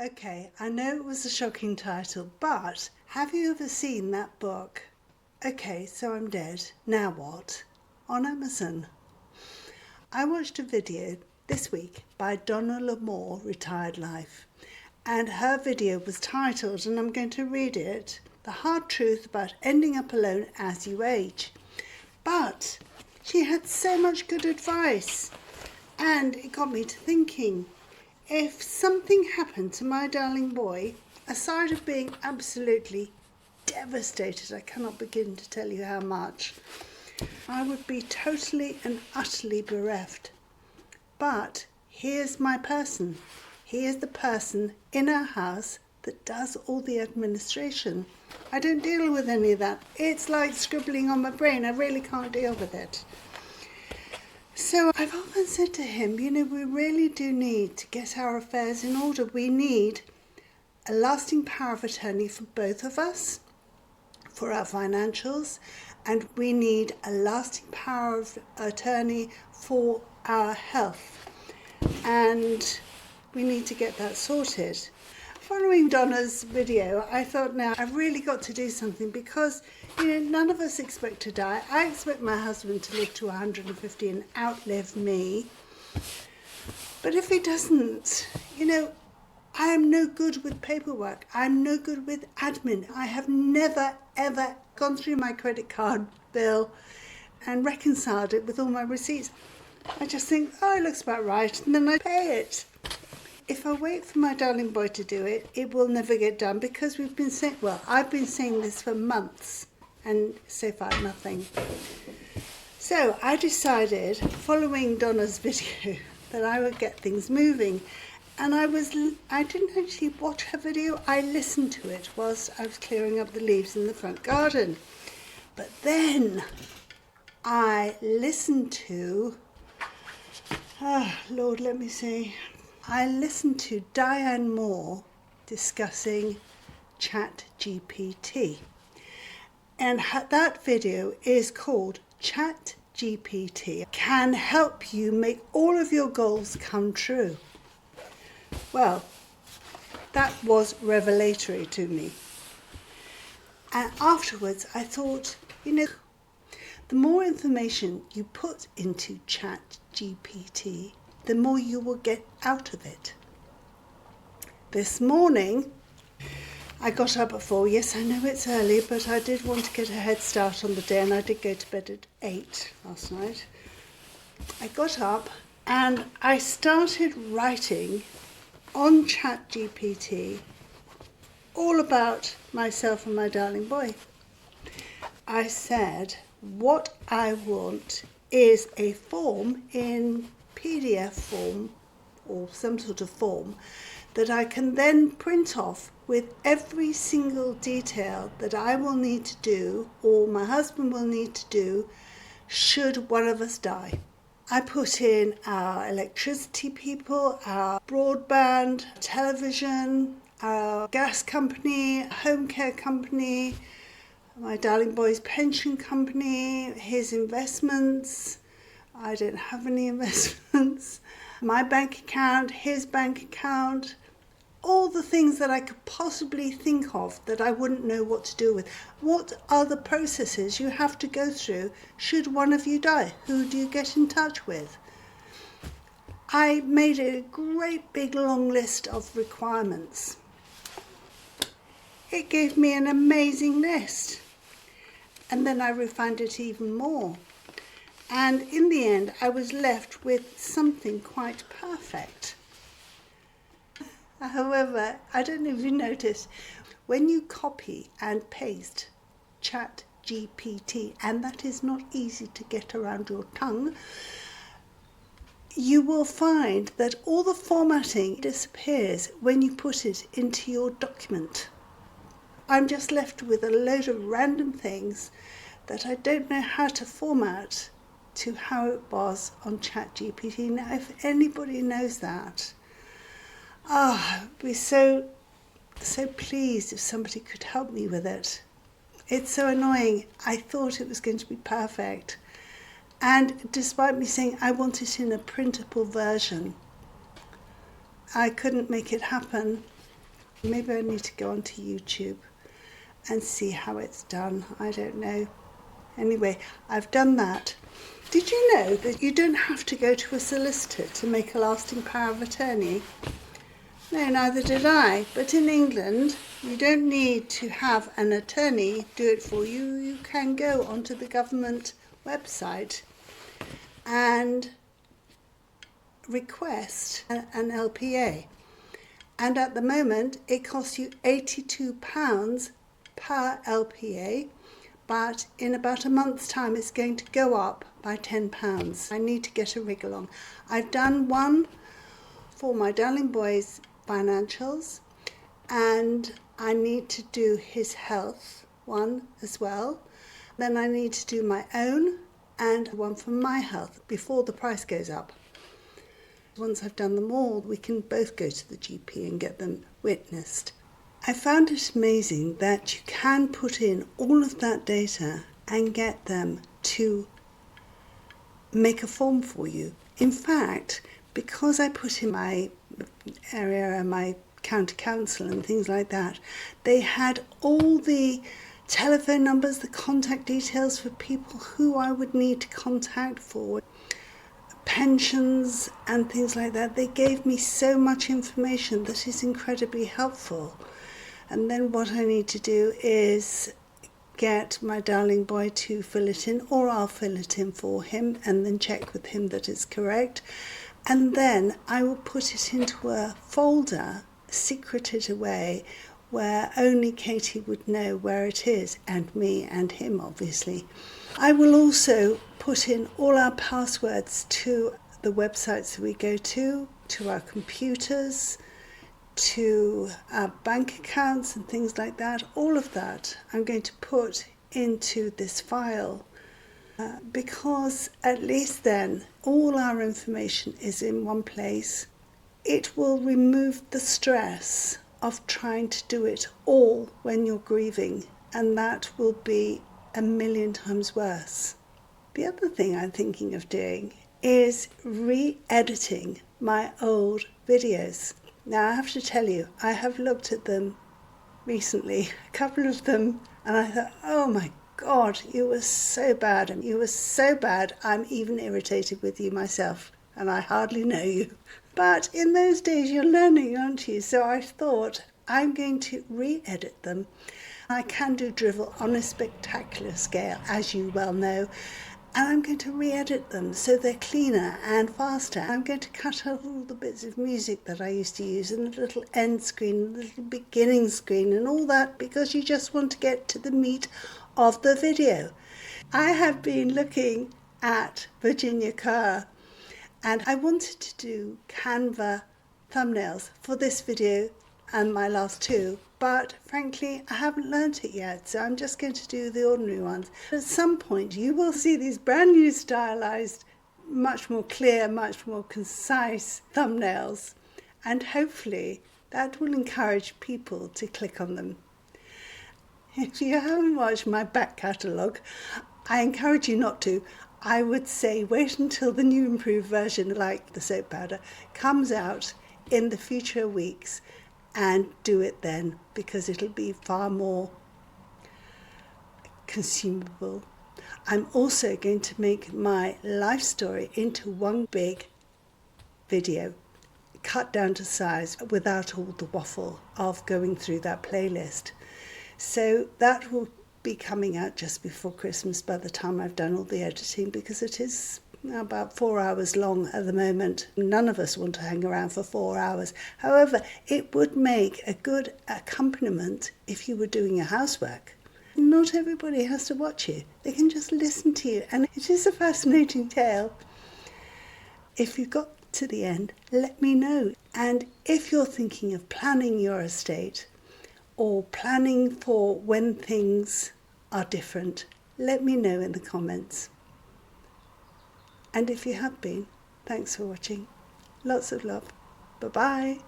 Okay, I know it was a shocking title, but have you ever seen that book? Okay, so I'm dead. Now what? On Amazon. I watched a video this week by Donna Lamore, Retired Life, and her video was titled, and I'm going to read it, The Hard Truth About Ending Up Alone as You Age. But she had so much good advice, and it got me to thinking, if something happened to my darling boy, aside of being absolutely devastated, I cannot begin to tell you how much, I would be totally and utterly bereft. But here's my person. He is the person in our house that does all the administration. I don't deal with any of that. It's like scribbling on my brain. I really can't deal with it. So I've often said to him, we really do need to get our affairs in order. We need a lasting power of attorney for both of us, for our financials, and we need a lasting power of attorney for our health. And we need to get that sorted. Following Donna's video, I thought, now I've really got to do something because, none of us expect to die. I expect my husband to live to 150 and outlive me. But if he doesn't, I am no good with paperwork. I'm no good with admin. I have never, ever gone through my credit card bill and reconciled it with all my receipts. I just think, it looks about right, and then I pay it. If I wait for my darling boy to do it, it will never get done because I've been saying this for months and so far nothing. So I decided, following Donna's video, that I would get things moving. And I didn't actually watch her video, I listened to it whilst I was clearing up the leaves in the front garden. But then I listened to, Lord, let me see. I listened to Diane Moore discussing ChatGPT. And that video is called ChatGPT Can Help You Make All of Your Goals Come True. Well, that was revelatory to me. And afterwards I thought, the more information you put into ChatGPT, the more you will get out of it. This morning, I got up at 4. Yes, I know it's early, but I did want to get a head start on the day, and I did go to bed at 8 last night. I got up and I started writing on ChatGPT all about myself and my darling boy. I said, what I want is a form in PDF form or some sort of form that I can then print off with every single detail that I will need to do or my husband will need to do should one of us die. I put in our electricity people, our broadband, television, our gas company, home care company, my darling boy's pension company, his investments. I don't have any investments. My bank account, his bank account, all the things that I could possibly think of that I wouldn't know what to do with. What are the processes you have to go through should one of you die? Who do you get in touch with? I made a great big long list of requirements. It gave me an amazing list. And then I refined it even more. And in the end, I was left with something quite perfect. However, I don't know if you noticed, when you copy and paste ChatGPT, and that is not easy to get around your tongue, you will find that all the formatting disappears when you put it into your document. I'm just left with a load of random things that I don't know how to format to how it was on ChatGPT. Now, if anybody knows that, I'd be so pleased if somebody could help me with it. It's so annoying. I thought it was going to be perfect. And despite me saying I want it in a printable version, I couldn't make it happen. Maybe I need to go onto YouTube and see how it's done. I don't know. Anyway, I've done that. Did you know that you don't have to go to a solicitor to make a lasting power of attorney? No, neither did I. But in England, you don't need to have an attorney do it for you. You can go onto the government website and request an LPA. And at the moment, it costs you £82 per LPA, but in about a month's time, it's going to go up by £10. I need to get a wriggle on. I've done one for my darling boy's financials, and I need to do his health one as well. Then I need to do my own and one for my health before the price goes up. Once I've done them all, we can both go to the GP and get them witnessed. I found it amazing that you can put in all of that data and get them to make a form for you. In fact, because I put in my area and my county council and things like that, they had all the telephone numbers, the contact details for people who I would need to contact for pensions and things like that. They gave me so much information that is incredibly helpful. And then what I need to do is get my darling boy to fill it in, or I'll fill it in for him and then check with him that it's correct. And then I will put it into a folder, secreted away, where only Katie would know where it is, and me and him, obviously. I will also put in all our passwords to the websites that we go to our computers, to our bank accounts and things like that. All of that I'm going to put into this file because at least then all our information is in one place. It will remove the stress of trying to do it all when you're grieving, and that will be a million times worse. The other thing I'm thinking of doing is re-editing my old videos. Now I have to tell you, I have looked at them recently, a couple of them, and I thought, oh my God, you were so bad, and you were so bad, I'm even irritated with you myself, and I hardly know you. But in those days you're learning, aren't you? So I thought I'm going to re-edit them. I can do drivel on a spectacular scale, as you well know, and I'm going to re-edit them so they're cleaner and faster. I'm going to cut out all the bits of music that I used to use, and the little end screen, the little beginning screen and all that, because you just want to get to the meat of the video. I have been looking at Virginia Kerr, and I wanted to do Canva thumbnails for this video and my last two, but frankly I haven't learnt it yet, so I'm just going to do the ordinary ones. At some point you will see these brand new stylized, much more clear, much more concise thumbnails, and hopefully that will encourage people to click on them. If you haven't watched my back catalogue, I encourage you not to. I would say wait until the new improved version, like the soap powder, comes out in the future weeks, and do it then, because it'll be far more consumable. I'm also going to make my life story into one big video, cut down to size without all the waffle of going through that playlist. So that will be coming out just before Christmas by the time I've done all the editing, because it is about 4 hours long at the moment. None of us want to hang around for 4 hours. However, it would make a good accompaniment if you were doing your housework. Not everybody has to watch you. They can just listen to you, and it is a fascinating tale. If you got to the end, let me know. And if you're thinking of planning your estate or planning for when things are different, let me know in the comments. And if you have been, thanks for watching. Lots of love. Bye-bye.